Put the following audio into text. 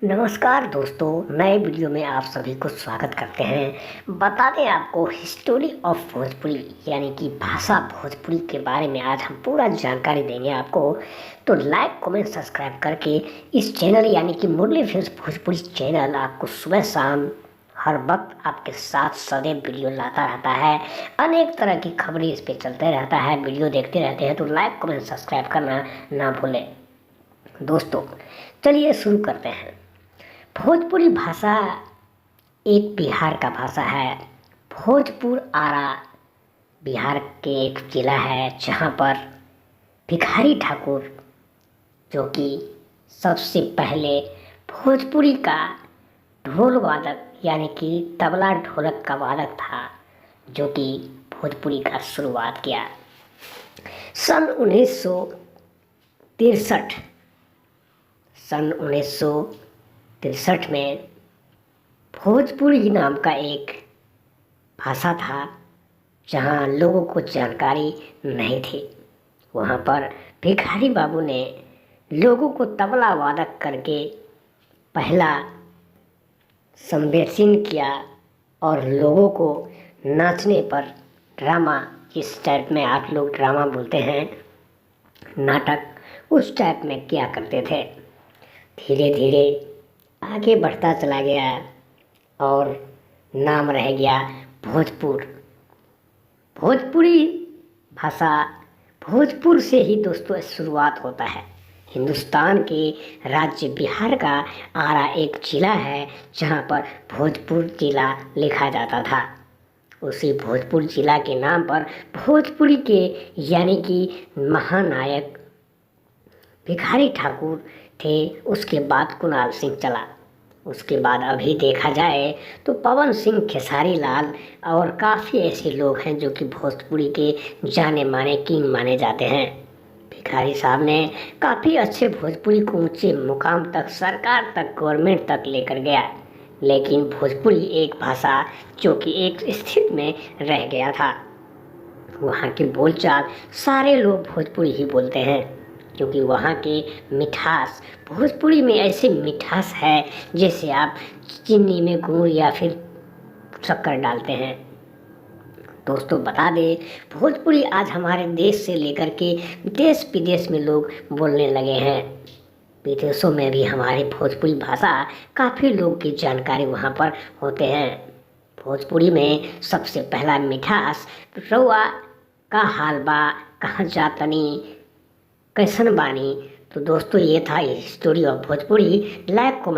नमस्कार दोस्तों, नए वीडियो में आप सभी को स्वागत करते हैं। बता दें आपको हिस्टोरी ऑफ भोजपुरी यानी कि भाषा भोजपुरी के बारे में आज हम पूरा जानकारी देंगे आपको। तो लाइक कमेंट सब्सक्राइब करके इस चैनल यानी कि मुरली फिल्म्स भोजपुरी चैनल आपको सुबह शाम हर वक्त आपके साथ सदैव वीडियो लाता रहता है। अनेक तरह की खबरें इस पर चलते रहता है, वीडियो देखते रहते हैं। तो लाइक कमेंट सब्सक्राइब करना ना भूलें। दोस्तों चलिए शुरू करते हैं। भोजपुरी भाषा एक बिहार का भाषा है। भोजपुर आरा बिहार के एक ज़िला है जहाँ पर भिखारी ठाकुर जो कि सबसे पहले भोजपुरी का ढोल वादक यानी कि तबला ढोलक का वादक था, जो कि भोजपुरी का शुरुआत किया। सन 1963 में भोजपुरी नाम का एक भाषा था जहाँ लोगों को जानकारी नहीं थी। वहाँ पर भिखारी बाबू ने लोगों को तबला वादक करके पहला संप्रेषण किया और लोगों को नाचने पर ड्रामा, जिस टाइप में आप लोग ड्रामा बोलते हैं, नाटक, उस टाइप में किया करते थे। धीरे धीरे आगे बढ़ता चला गया और नाम रह गया भोजपुर। भोजपुरी भाषा भोजपुर से ही दोस्तों शुरुआत होता है। हिंदुस्तान के राज्य बिहार का आरा एक ज़िला है जहाँ पर भोजपुर ज़िला लिखा जाता था। उसी भोजपुर ज़िला के नाम पर भोजपुरी के यानी कि महानायक भिखारी ठाकुर थे। उसके बाद कुणाल सिंह चला। उसके बाद अभी देखा जाए तो पवन सिंह, खेसारी लाल और काफ़ी ऐसे लोग हैं जो कि भोजपुरी के जाने माने किंग माने जाते हैं। भिखारी साहब ने काफ़ी अच्छे भोजपुरी को ऊंचे मुकाम तक, सरकार तक, गवर्नमेंट तक लेकर गया। लेकिन भोजपुरी एक भाषा जो कि एक स्थिति में रह गया था। वहाँ की बोलचाल सारे लोग भोजपुरी ही बोलते हैं क्योंकि वहाँ के मिठास, भोजपुरी में ऐसे मिठास है जैसे आप चीनी में गुड़ या फिर शक्कर डालते हैं। दोस्तों बता दें, भोजपुरी आज हमारे देश से लेकर के देश विदेश में लोग बोलने लगे हैं। विदेशों में भी हमारी भोजपुरी भाषा काफ़ी लोग की जानकारी वहाँ पर होते हैं। भोजपुरी में सबसे पहला मिठास रउआ का हाल बा, कहाँ जातनी, कैसन बानी। तो दोस्तों ये था story of Bhojpuri. Like comment